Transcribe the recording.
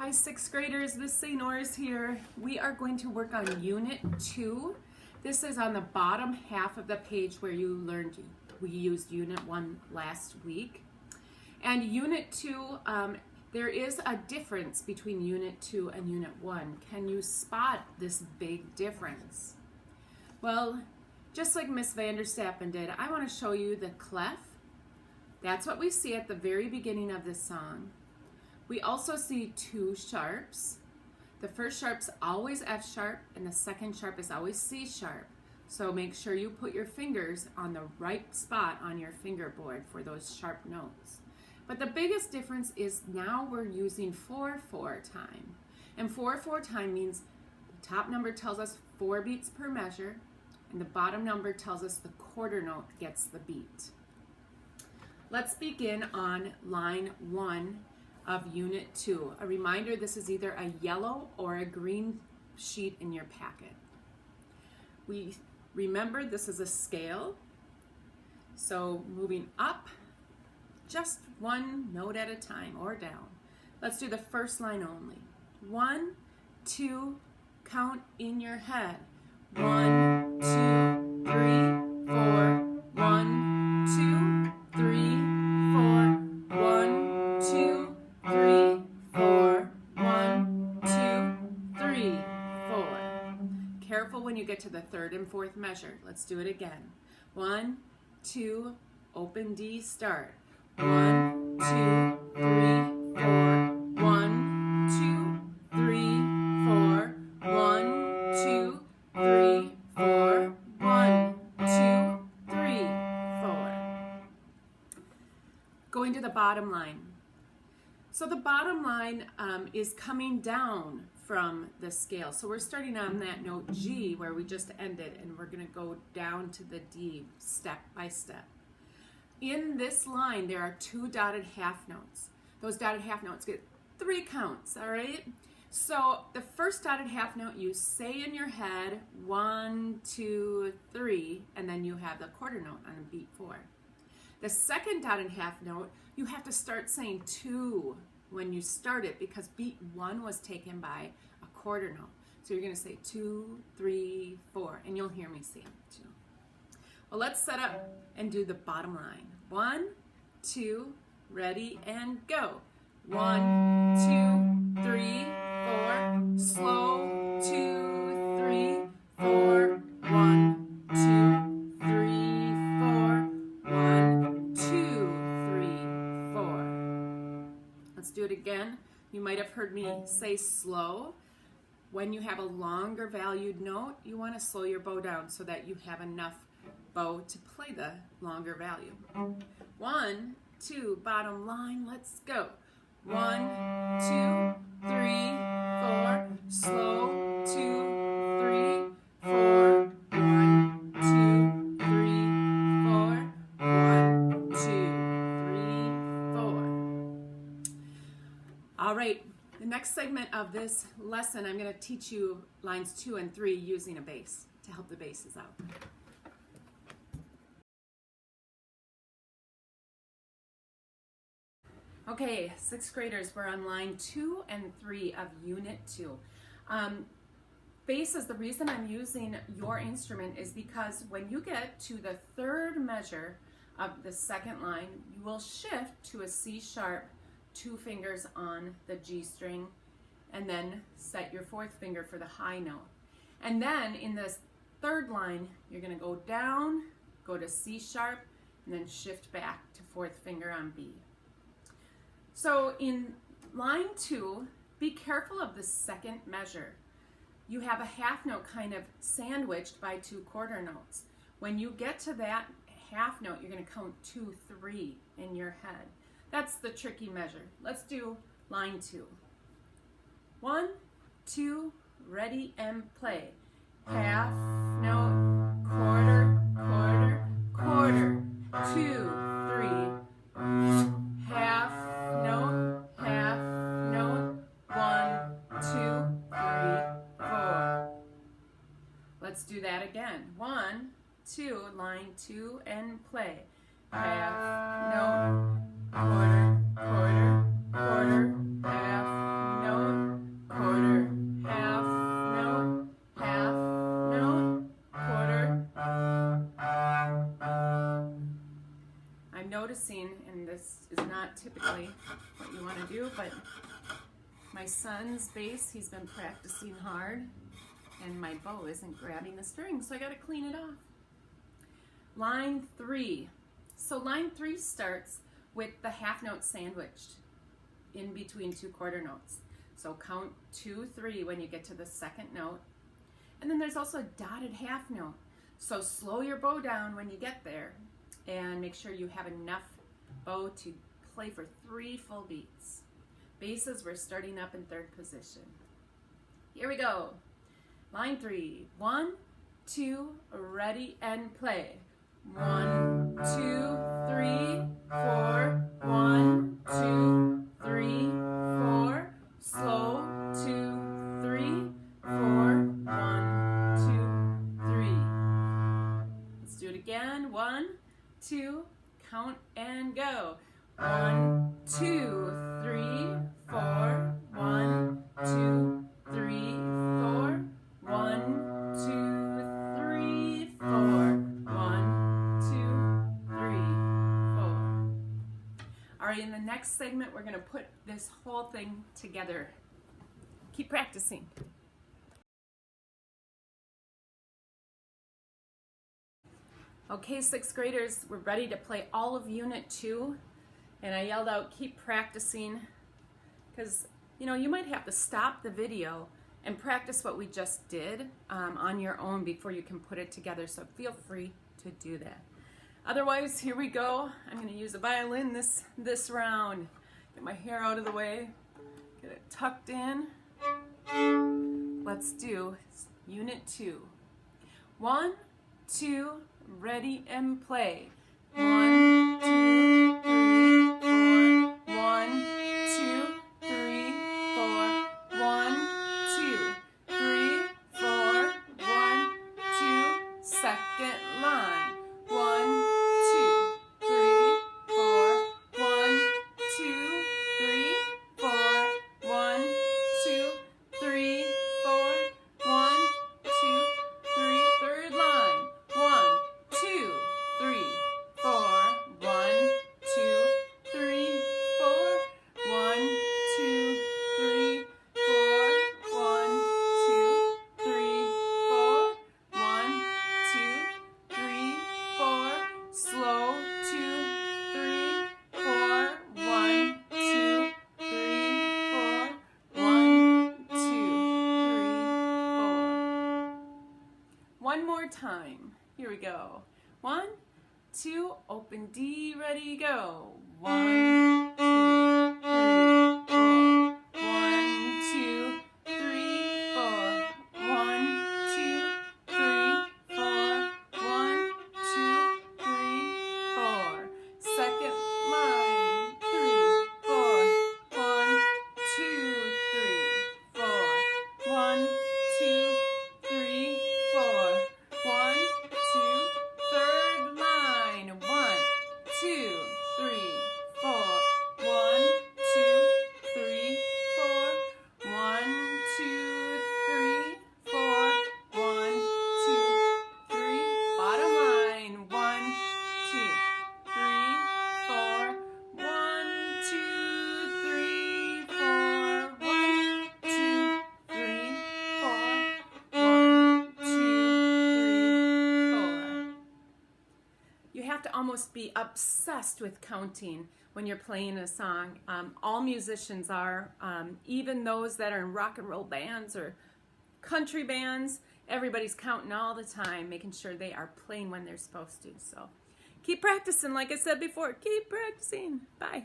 Hi, sixth graders, this is St. Orr's here. We are going to work on Unit 2. This is on the bottom half of the page where you learned, we used Unit 1 last week. And Unit 2, there is a difference between Unit 2 and Unit 1. Can you spot this big difference? Well, just like Miss Vanderstappen did, I want to show you the clef. That's what we see at the very beginning of this song. We also see two sharps. The first sharp's always F sharp and the second sharp is always C sharp. So make sure you put your fingers on the right spot on your fingerboard for those sharp notes. But the biggest difference is now we're using 4/4 time. And 4/4 time means the top number tells us 4 beats per measure and the bottom number tells us the quarter note gets the beat. Let's begin on line 1 of Unit 2. A reminder, this is either a yellow or a green sheet in your packet. We remember this is a scale, so moving up just one note at a time or down. Let's do the first line only. 1, 2, count in your head. 1, 2, 3, 4. 1, 2, 3, 4. 1, 2, 3, 4. 1, 2, 3, 4. Careful when you get to the third and fourth measure. Let's do it again. 1, 2, open D, start. 1, 2, 3, 4. 1, 2, 3, 4. 1, 2, 3, 4. 1, 2, 3, 4. Going to the bottom line. So the bottom line is coming down from the scale. So we're starting on that note G where we just ended, and we're going to go down to the D step by step. In this line, there are 2 dotted half notes. Those dotted half notes get 3 counts, all right? So the first dotted half note you say in your head, 1, 2, 3, and then you have the quarter note on beat 4. The second dotted half note, you have to start saying 2 when you start it because beat 1 was taken by a quarter note. So you're going to say 2, 3, 4, and you'll hear me say 2. Well, let's set up and do the bottom line. 1, 2, ready, and go. 1, 2, 3, 4, slow, 2, 3, 4, 1, 2, 3, 4, 1, 2, 3, 4. Let's do it again. You might have heard me say slow. When you have a longer valued note, you want to slow your bow down so that you have enough bow to play the longer value. 1, 2, bottom line, let's go. 1, 2, 3, 4, slow, 2, 3, 4, 1, 2, 3, 4, 1, 2, 3, 4. All right, the next segment of this lesson, I'm going to teach you lines 2 and 3 using a bass to help the basses out. Okay, sixth graders, we're on line 2 and 3 of Unit 2. Basses, the reason I'm using your instrument is because when you get to the third measure of the second line, you will shift to a C sharp, 2 fingers on the G string, and then set your 4th finger for the high note. And then in this third line, you're going to go down, go to C sharp, and then shift back to 4th finger on B. So in line 2, be careful of the second measure. You have a half note kind of sandwiched by 2 quarter notes. When you get to that half note, you're going to count 2, 3 in your head. That's the tricky measure. Let's do line 2. 1, 2, ready, and play. Half note, quarter, quarter, quarter, 2, 3. Half note, 1, 2, 3, 4. Let's do that again. 1, 2, line 2, and play. Half note, quarter, quarter, quarter, half note, noticing, and this is not typically what you want to do, but my son's bass, he's been practicing hard, and my bow isn't grabbing the string, so I got to clean it off. Line 3. So line 3 starts with the half note sandwiched in between 2 quarter notes. So count 2, 3 when you get to the second note. And then there's also a dotted half note. So slow your bow down when you get there and make sure you have enough bow to play for 3 full beats. Basses, we're starting up in 3rd position. Here we go. Line 3. 1, 2, ready and play. 1, 2, 3, 4. 1, 2, 3, 4. Slow. 2, 3, 4. 1, 2, 3. Let's do it again. 1, 2. Count and go. 1, 2, 3, 4. 1, 2, 3, 4. 1, 2, 3, 4. 1, 2, 3, 4. All right, in the next segment, we're going to put this whole thing together. Keep practicing. Okay, 6th graders, we're ready to play all of Unit 2. And I yelled out, keep practicing, because, you know, you might have to stop the video and practice what we just did on your own before you can put it together, so feel free to do that. Otherwise, here we go. I'm going to use a violin this round. Get my hair out of the way, get it tucked in. Let's do Unit 2. 1, 2, ready and play. 1, 2, 3, 4. 1, 2, 3, 4. 1, 2, 3, 4. 1, 2. Second line. 1, 2, 3, 4. 1, 2, 3, 4. 1, 2, 3, 4. 1, 2, 3. Third line. 1, 2, 3, 4. 1, 2, 3, 4. 1, 2, 3, 4. 1, 2, 3, 4. 1, 2, 3, 4. Slow. 2, 3, 4. 1, 2, 3, 4. 1, 2, 3, 4. One more time. Here we go. 1, 2, open D, ready, go. 1, 2, 3, 4. 1, 2, 3, 4. 1, 2, 3, 4. 1, 2, 3, 4. Second line. 3, 4. 1, 2, 3, 4. 1, 2, 3, 4. 1, 2. Third line. 1, 2, 3, 4. 1, 2, 3, 4. 1, 2, 3, 4. 1, 2, 3. Bottom line. 1, 2, 3, 4. 1, 2, 3, 4. 1, 2, 3, 4. 1, 2, 3, 4. You have to almost be obsessed with counting when you're playing a song. All musicians are, even those that are in rock and roll bands or country bands. Everybody's counting all the time, making sure they are playing when they're supposed to. So keep practicing, like I said before. Keep practicing. Bye.